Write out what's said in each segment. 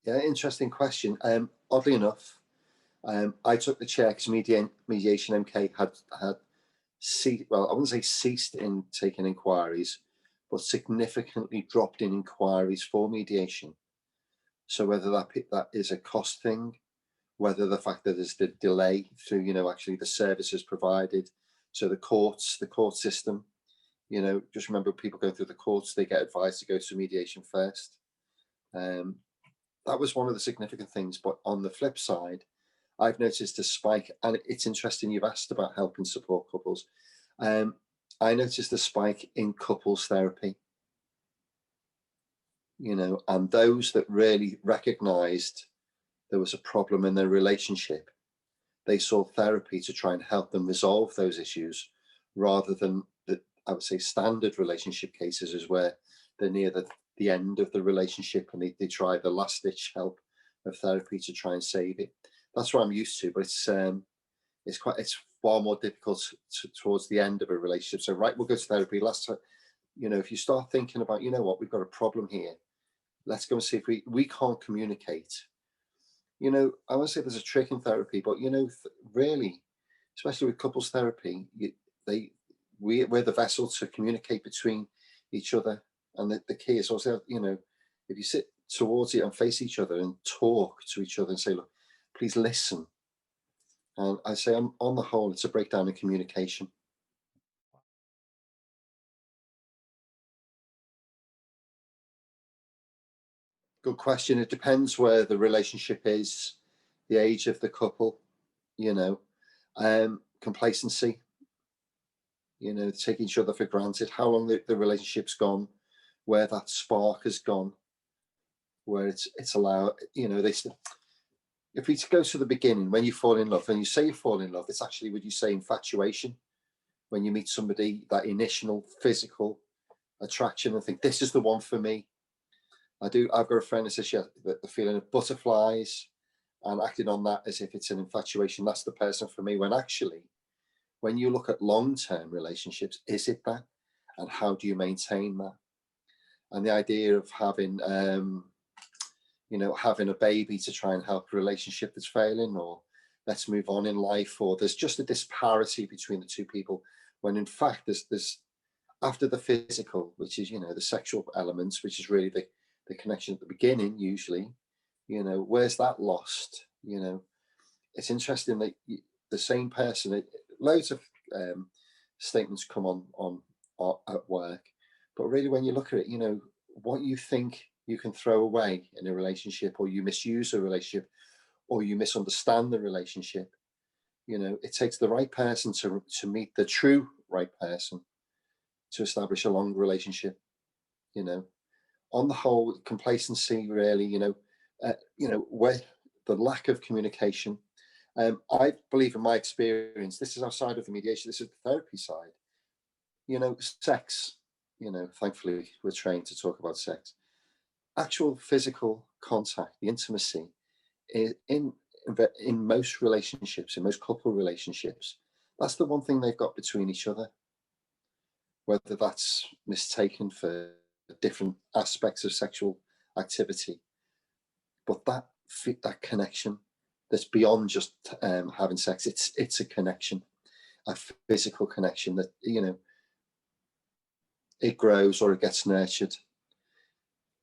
Yeah, interesting question. Oddly enough, I took the chair because Mediation MK had well, I wouldn't say ceased in taking inquiries, but significantly dropped in inquiries for mediation. So whether that is a cost thing, whether the fact that there's the delay through, actually the services provided. So the court system, just remember people going through the courts, they get advised to go to mediation first. Um, that was one of the significant things. But on the flip side, I've noticed a spike, and it's interesting you've asked about help and support couples. I noticed a spike in couples therapy, and those that really recognized there was a problem in their relationship, they saw therapy to try and help them resolve those issues, rather than I would say standard relationship cases is where they're near the end of the relationship and they try the last ditch help of therapy to try and save it. That's what I'm used to, but it's far more difficult towards the end of a relationship. So right, we'll go to therapy. Last time, if you start thinking about, what, we've got a problem here, let's go and see if we can't communicate. I won't say there's a trick in therapy, but really, especially with couples therapy, we're the vessel to communicate between each other, and the key is also, if you sit towards it and face each other and talk to each other and say, look, please listen. And I say, on the whole, it's a breakdown in communication. Good question. It depends where the relationship is, the age of the couple, complacency, taking each other for granted, how long the relationship's gone, where that spark has gone, where it's allowed, if we go to the beginning, when you fall in love, and you say you fall in love, it's actually, would you say, infatuation? When you meet somebody, that initial physical attraction and think, this is the one for me. I've got a friend that says she has the feeling of butterflies and acting on that as if it's an infatuation. That's the person for me. When actually, when you look at long-term relationships, is it that? And how do you maintain that? And the idea of having, having a baby to try and help a relationship that's failing, or let's move on in life, or there's just a disparity between the two people, when in fact there's after the physical, which is, the sexual elements, which is really the connection at the beginning, usually, where's that lost? It's interesting that the same person, loads of statements come on at work, but really when you look at it, what you think you can throw away in a relationship, or you misuse a relationship, or you misunderstand the relationship, it takes the right person to meet the true right person to establish a long relationship. On the whole, complacency, really, where the lack of communication. I believe, in my experience, this is outside of the mediation, this is the therapy side. Sex, thankfully we're trained to talk about sex. Actual physical contact, the intimacy, in most relationships, in most couple relationships, that's the one thing they've got between each other. Whether that's mistaken for different aspects of sexual activity, but that connection that's beyond just having sex, it's a connection, a physical connection that it grows or it gets nurtured.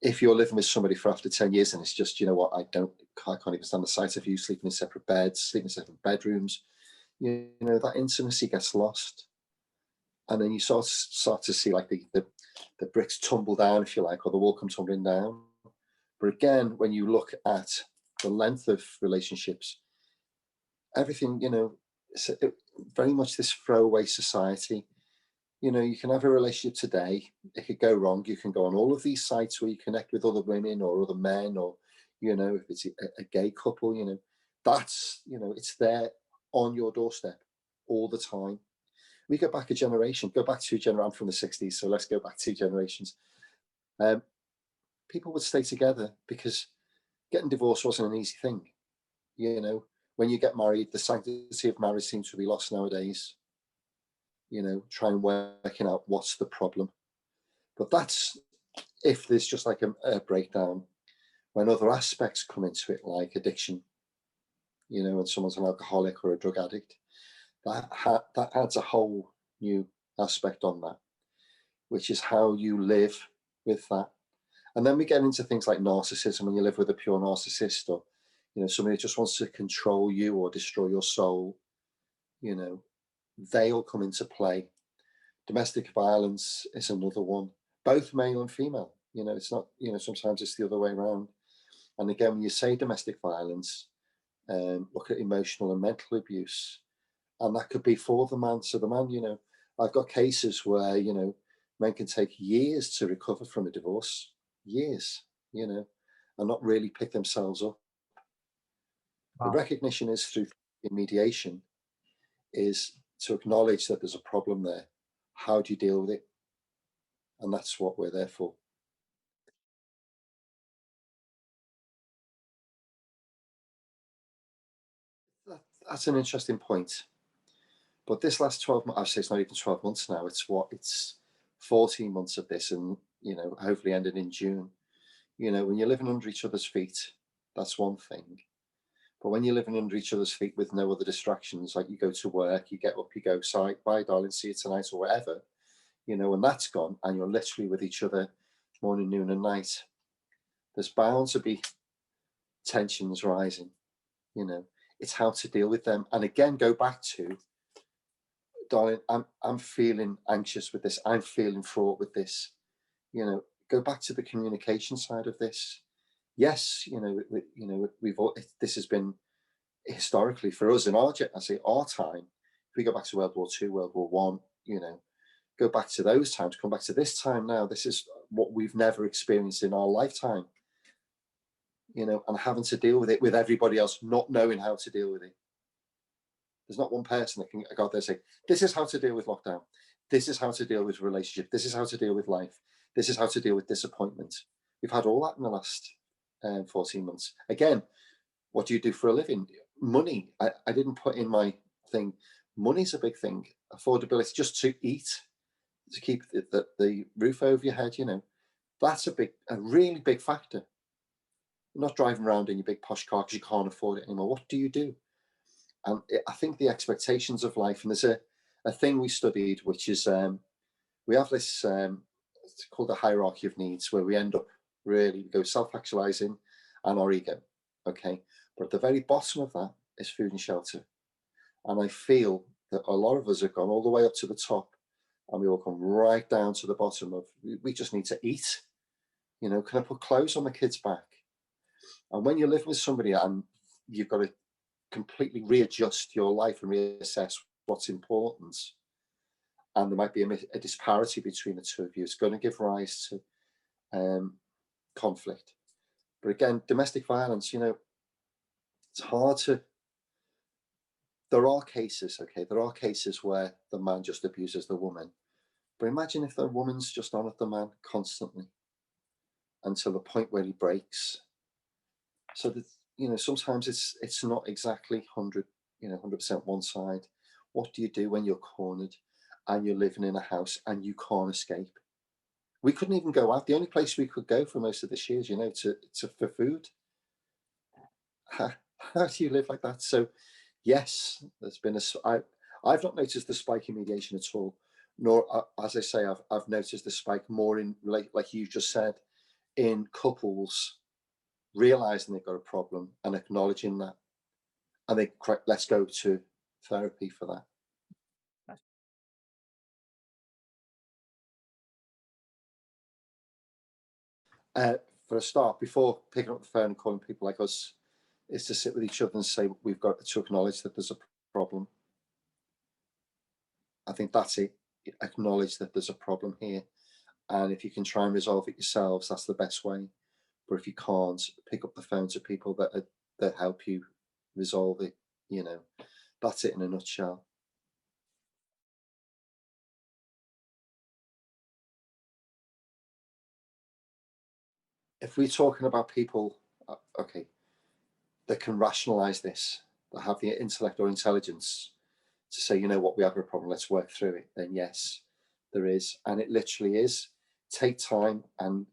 If you're living with somebody for after 10 years and it's just, what, I can't even stand the sight of you sleeping in separate beds, sleeping in separate bedrooms, that intimacy gets lost. And then you start to see like the bricks tumble down, if you like, or the wall come tumbling down. But again, when you look at the length of relationships, everything, it's very much this throwaway society. You can have a relationship today, it could go wrong. You can go on all of these sites where you connect with other women or other men, or, if it's a gay couple, that's, it's there on your doorstep all the time. We go back a generation, I'm from the 60s, so let's go back 2 generations. People would stay together because getting divorced wasn't an easy thing. When you get married, the sanctity of marriage seems to be lost nowadays. Trying working out what's the problem. But that's if there's just like a breakdown. When other aspects come into it, like addiction, when someone's an alcoholic or a drug addict, that adds a whole new aspect on that, which is how you live with that. And then we get into things like narcissism, when you live with a pure narcissist, or somebody who just wants to control you or destroy your soul. They all come into play. Domestic violence is another one, both male and female. It's not, sometimes it's the other way around. And again, when you say domestic violence, look at emotional and mental abuse. And that could be for the man. So the man, I've got cases where, men can take years to recover from a divorce, years, and not really pick themselves up. The Wow. recognition is through mediation, is to acknowledge that there's a problem there. How do you deal with it? And that's what we're there for. That's an interesting point. But this last 12 months, I say it's not even 12 months now, it's 14 months of this, and, hopefully ended in June. When you're living under each other's feet, that's one thing. But when you're living under each other's feet with no other distractions, like you go to work, you get up, you go, sorry, bye, darling, see you tonight, or whatever, and that's gone, and you're literally with each other morning, noon, and night, there's bound to be tensions rising. It's how to deal with them. And again, go back to, darling, I'm feeling anxious with this. I'm feeling fraught with this. Go back to the communication side of this. Yes, we've all, this has been historically for us in our time. If we go back to World War II, World War One, go back to those times, come back to this time now. This is what we've never experienced in our lifetime. And having to deal with it with everybody else not knowing how to deal with it. There's not one person that can go out there and say, this is how to deal with lockdown. This is how to deal with relationship. This is how to deal with life. This is how to deal with disappointment. We've had all that in the last 14 months. Again, what do you do for a living? Money. I didn't put in my thing. Money's a big thing. Affordability, just to eat, to keep the roof over your head, that's a really big factor. You're not driving around in your big posh car because you can't afford it anymore. What do you do? And I think the expectations of life, and there's a thing we studied, which is we have this, it's called the hierarchy of needs, where we end up really go self-actualizing and our ego. Okay. But at the very bottom of that is food and shelter. And I feel that a lot of us have gone all the way up to the top, and we all come right down to the bottom of, we just need to eat. Can I put clothes on the kids' back? And when you live with somebody and you've got to completely readjust your life and reassess what's important, and there might be a disparity between the two of you, it's going to give rise to conflict. But again, domestic violence, it's hard to, there are cases where the man just abuses the woman. But imagine if the woman's just on at the man constantly until the point where he breaks. So that, sometimes it's not exactly 100% one side. What do you do when you're cornered and you're living in a house and you can't escape? We couldn't even go out. The only place we could go for most of this year is, for food. How do you live like that? So yes, there's been I've not noticed the spike in mediation at all, nor, as I say, I've noticed the spike more in, like you just said, in couples realizing they've got a problem and acknowledging that, and let's go to therapy for that. For a start, before picking up the phone and calling people like us, is to sit with each other and say, we've got to acknowledge that there's a problem. I think that's it. Acknowledge that there's a problem here. And if you can try and resolve it yourselves, that's the best way. But if you can't, pick up the phone to people that help you resolve it. That's it in a nutshell. If we're talking about people, okay, that can rationalize this, that have the intellect or intelligence to say, what, we have a problem, let's work through it, then yes, there is. And it literally is. Take time and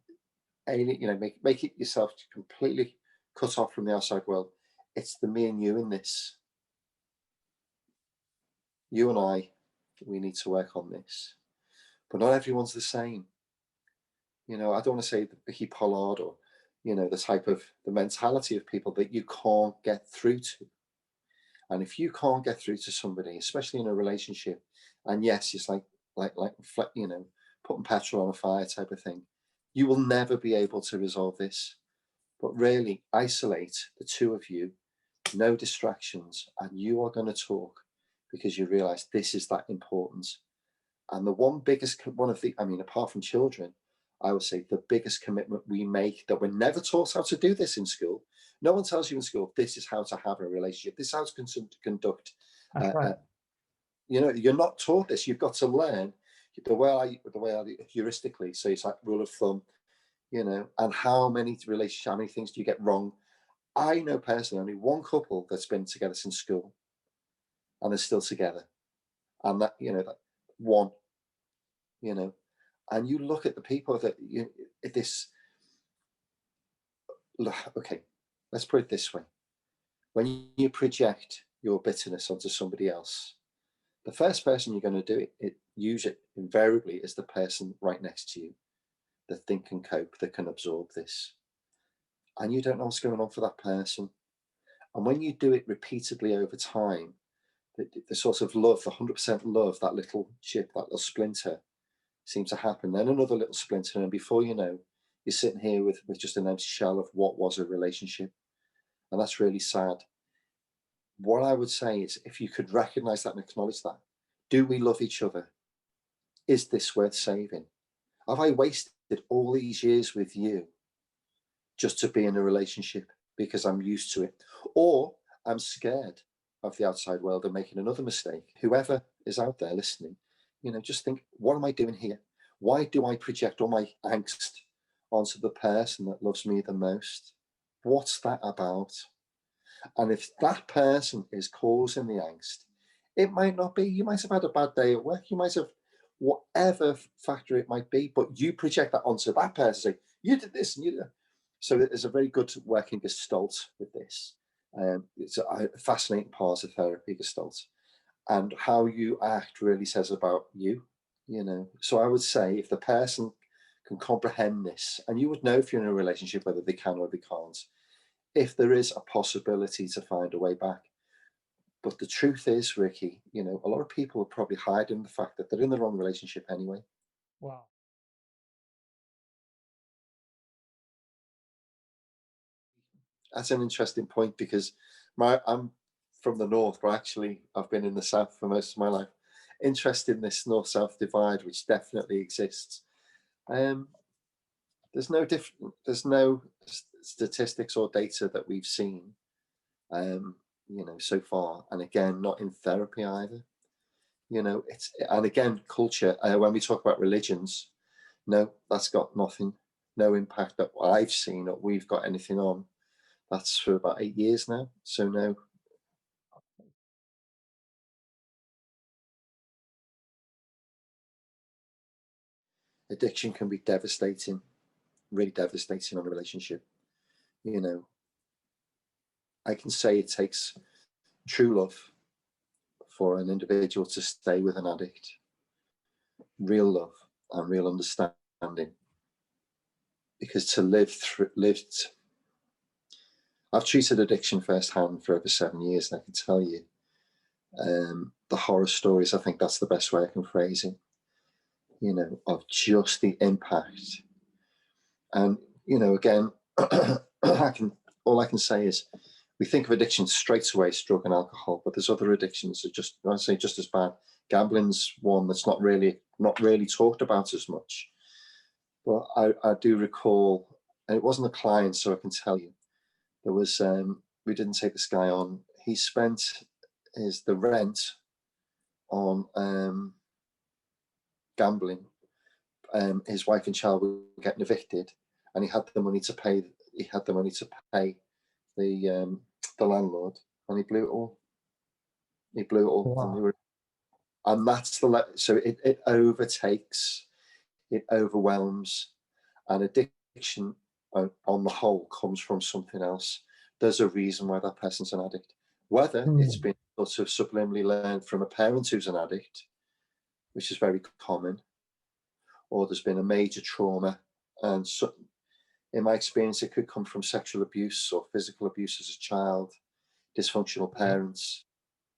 make it yourself completely cut off from the outside world. It's the me and you in this. You and I, we need to work on this. But not everyone's the same. I don't want to say the Vicky Pollard or, the type of the mentality of people that you can't get through to. And if you can't get through to somebody, especially in a relationship, and yes, it's like putting petrol on a fire type of thing, you will never be able to resolve this. But really isolate the two of you, no distractions, and you are going to talk because you realize this is that important. And the apart from children, I would say the biggest commitment we make, that we're never taught how to do this in school. No one tells you in school, this is how to have a relationship. This is how to conduct. That's right. You're not taught this. You've got to learn the way I heuristically. So it's like rule of thumb, and how many things do you get wrong? I know personally only one couple that's been together since school and they're still together. And that one, and you look at the people that okay, let's put it this way. When you project your bitterness onto somebody else, the first person you're going to do use it invariably is the person right next to you that can cope, that can absorb this. And you don't know what's going on for that person. And when you do it repeatedly over time, the sort of love, the 100% love, that little chip, that little splinter seems to happen. Then another little splinter, and before you know, you're sitting here with just an empty shell of what was a relationship. And that's really sad. What I would say is, if you could recognize that and acknowledge that, do we love each other? Is this worth saving? Have I wasted all these years with you just to be in a relationship because I'm used to it? Or I'm scared of the outside world and making another mistake. Whoever is out there listening, just think, what am I doing here? Why do I project all my angst onto the person that loves me the most? What's that about? And if that person is causing the angst, it might not be. You might have had a bad day at work. You might have whatever factor it might be, but you project that onto that person. Say, you did this and you did that. So there's a very good working gestalt with this. It's a fascinating part of therapy, gestalt. And how you act really says about you, So I would say, if the person can comprehend this, and you would know if you're in a relationship whether they can or they can't, if there is a possibility to find a way back. But the truth is, Ricky, a lot of people are probably hiding the fact that they're in the wrong relationship anyway. Wow. That's an interesting point, because I'm from the north, but actually I've been in the south for most of my life. Interested in this north-south divide, which definitely exists. There's no statistics or data that we've seen, so far, and again, not in therapy either. And again, culture. When we talk about religions, no, that's got nothing, no impact that I've seen or we've got anything on. That's for about 8 years now. So no. Addiction can be devastating, really devastating on a relationship. I can say it takes true love for an individual to stay with an addict. Real love and real understanding. Because to I've treated addiction firsthand for over 7 years, and I can tell you the horror stories. I think that's the best way I can phrase it, of just the impact. And, again, all I can say is, we think of addiction straight away as drug and alcohol, but there's other addictions that I'd say just as bad. Gambling's one that's not really talked about as much. But I do recall, and it wasn't a client, so I can tell you, there was, we didn't take this guy on. He spent the rent on gambling. His wife and child were getting evicted, and he had the money to pay. The landlord, and he blew it all. Wow. And that's so it overtakes, it overwhelms, and addiction addiction on the whole comes from something else. There's a reason why that person's an addict. Whether it's Mm. been sort of subliminally learned from a parent who's an addict, which is very common, or there's been a major trauma. And so, in my experience, it could come from sexual abuse or physical abuse as a child, dysfunctional parents.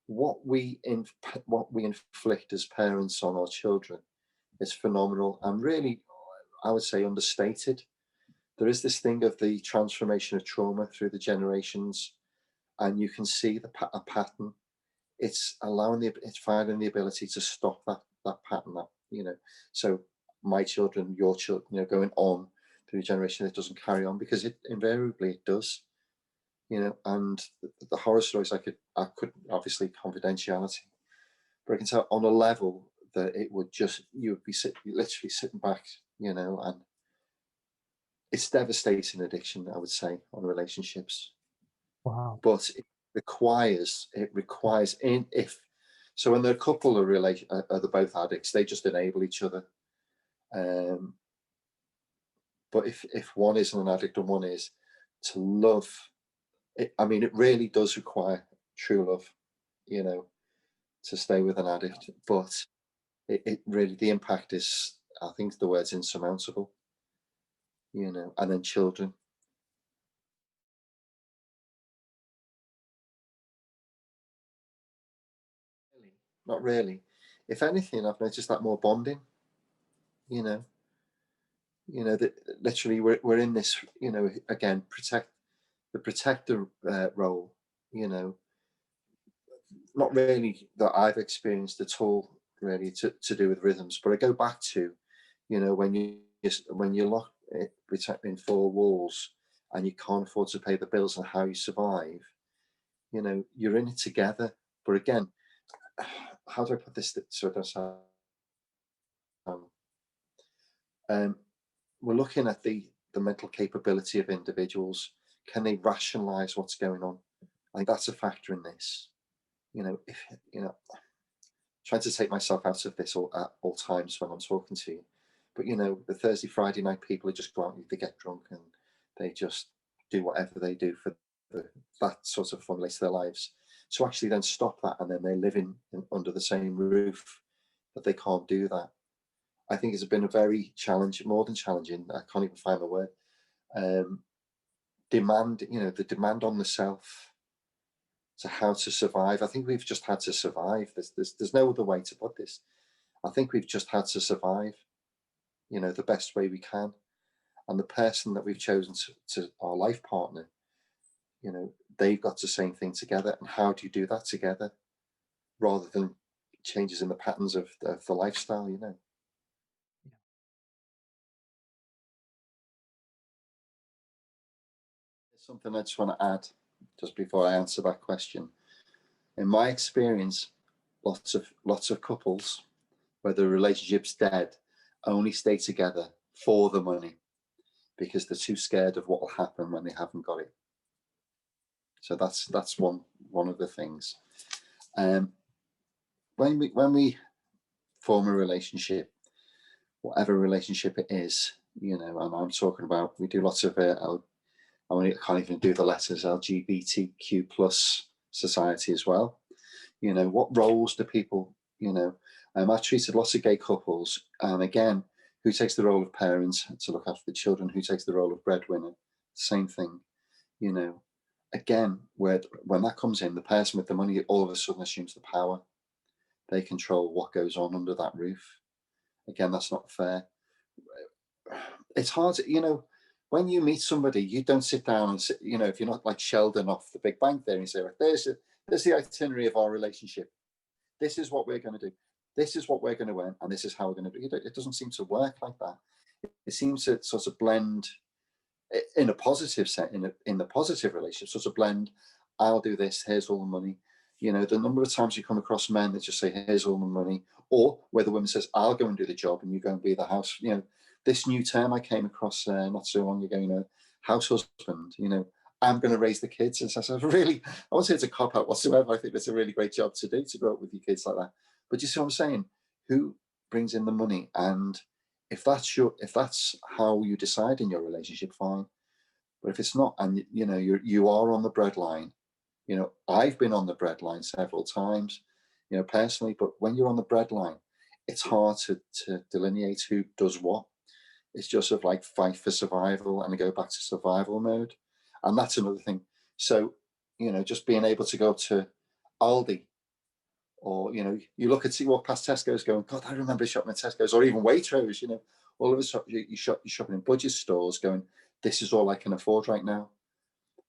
What we inflict as parents on our children is phenomenal and really, I would say, understated. There is this thing of the transformation of trauma through the generations, and you can see a pattern. It's finding the ability to stop that pattern. So my children, your children, going on through the generation, it doesn't carry on because it invariably it does. And the horror stories I could obviously confidentiality, but I can tell on a level that it would just you would be literally sitting back, and it's devastating addiction, I would say, on relationships. Wow. But it requires in if so when the couple are they're both addicts, they just enable each other. Um, but if one isn't an addict and one is, to love it, I mean, it really does require true love, you know, to stay with an addict. But it really, the impact is, I think the word's insurmountable, and then children. Really, not really. If anything, I've noticed that more bonding, you know, that literally we're in this, again, the protector role, you know, not really that I've experienced at all, really, to do with rhythms. But I go back to, when you're locked in four walls and you can't afford to pay the bills and how you survive, you're in it together. But again, how do I put this so it doesn't sound, um, we're looking at the mental capability of individuals. Can they rationalize what's going on? I think that's a factor in this. If trying to take myself out of this at all times when I'm talking to you. But the Thursday, Friday night people who just go out and they get drunk and they just do whatever they do for that sort of fun later their lives. So actually then stop that and then they're living under the same roof, but they can't do that. I think it's been a very challenging, more than challenging, I can't even find the word, demand, the demand on the self to how to survive. I think we've just had to survive. There's no other way to put this. I think we've just had to survive, the best way we can. And the person that we've chosen to our life partner, they've got the same thing together. And how do you do that together rather than changes in the patterns of the lifestyle? There's something I just want to add just before I answer that question. In my experience, lots of couples, where the relationship's dead, only stay together for the money because they're too scared of what will happen when they haven't got it. So that's one of the things. When we form a relationship, whatever relationship it is, and I'm talking about, we do lots of I can't even do the letters, LGBTQ plus society as well. What roles do people, I treated lots of gay couples, and again, who takes the role of parents to look after the children, who takes the role of breadwinner, same thing. Again, when that comes in, the person with the money all of a sudden assumes the power. They control what goes on under that roof. Again, that's not fair. It's hard when you meet somebody, you don't sit down and if you're not like Sheldon off the Big Bang Theory and say, right, there's the itinerary of our relationship. This is what we're going to do. This is what we're going to earn, and this is how we're going to do it. It doesn't seem to work like that. It seems to sort of blend in a positive set, in the positive relationship, sort of blend. I'll do this. Here's all the money. The number of times you come across men that just say, "Here's all the money," or where the woman says, "I'll go and do the job, and you go and be the house." This new term I came across not so long ago. House husband. I'm going to raise the kids, and so I really, I won't say it's a cop out whatsoever. I think it's a really great job to do, to grow up with your kids like that. But you see what I'm saying? Who brings in the money? And if that's how you decide in your relationship, fine. But if it's not, and you are on the breadline, I've been on the breadline several times, personally. But when you're on the breadline, it's hard to delineate who does what. It's just sort of like fight for survival and go back to survival mode, and that's another thing. So just being able to go to Aldi, or you walk past Tesco's, going, God, I remember shopping at Tesco's, or even Waitrose. All of a sudden you're shopping in budget stores, going, this is all I can afford right now.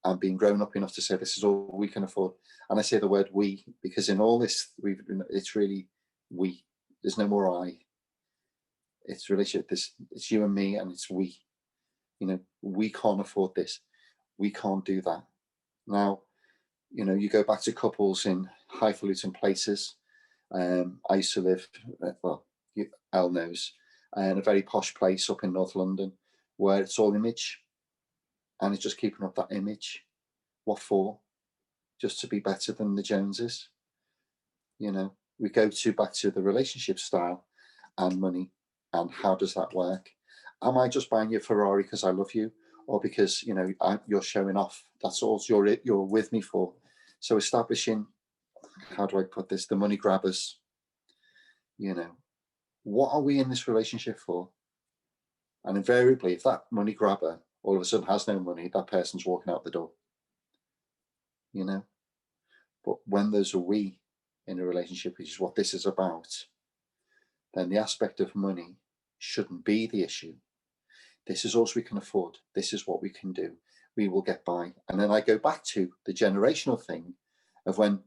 And being grown up enough to say this is all we can afford. And I say the word we because in all this, it's really we. There's no more I. It's relationship. It's you and me, and it's we. We can't afford this. We can't do that. Now, you go back to couples in highfalutin places. I used to live, Elle knows, in a very posh place up in North London, where it's all image, and it's just keeping up that image. What for? Just to be better than the Joneses. We go back to the relationship style and money, and how does that work? Am I just buying you a Ferrari because I love you, or because you're showing off? That's all you're with me for. So establishing, how do I put this? The money grabbers. What are we in this relationship for? And invariably, if that money grabber all of a sudden has no money, that person's walking out the door. But when there's a we in a relationship, which is what this is about, then the aspect of money shouldn't be the issue. This is all we can afford. This is what we can do. We will get by. And then I go back to the generational thing of when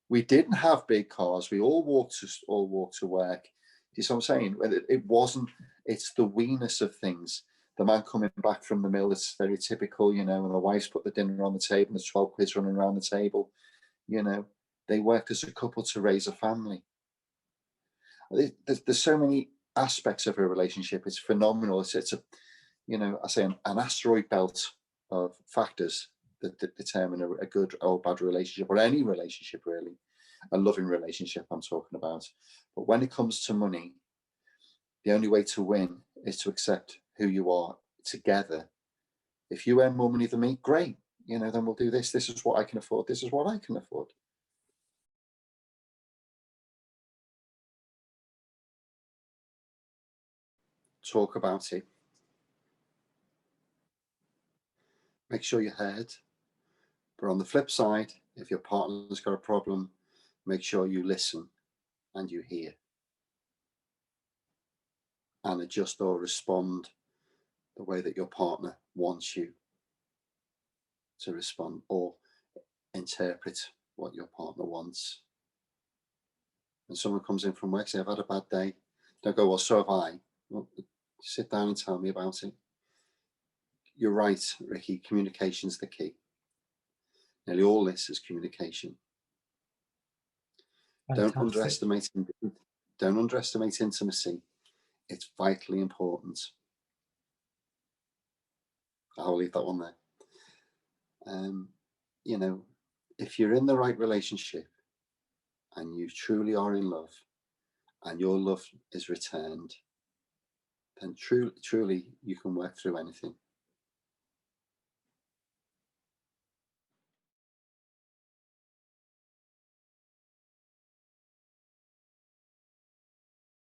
we didn't have big cars, we all walked to work. You see what I'm saying? It's the we-ness of things. The man coming back from the mill, it's very typical, and the wife's put the dinner on the table, and there's 12 kids running around the table. They worked as a couple to raise a family. There's so many aspects of a relationship. It's phenomenal. It's I say an asteroid belt of factors that determine a good or bad relationship, or any relationship really, a loving relationship I'm talking about. But when it comes to money, the only way to win is to accept who you are together. If you earn more money than me, great. Then we'll do this. This is what I can afford. This is what I can afford. Talk about it. Make sure you're heard. But on the flip side, if your partner's got a problem, make sure you listen and you hear, and adjust or respond the way that your partner wants you to respond, or interpret what your partner wants. When someone comes in from work, say, I've had a bad day, don't go, well, so have I. Well, sit down and tell me about it. You're right, Ricky, communication's the key. Nearly all this is communication. Fantastic. Don't underestimate intimacy. It's vitally important. I'll leave that one there. If you're in the right relationship and you truly are in love, and your love is returned, then truly you can work through anything.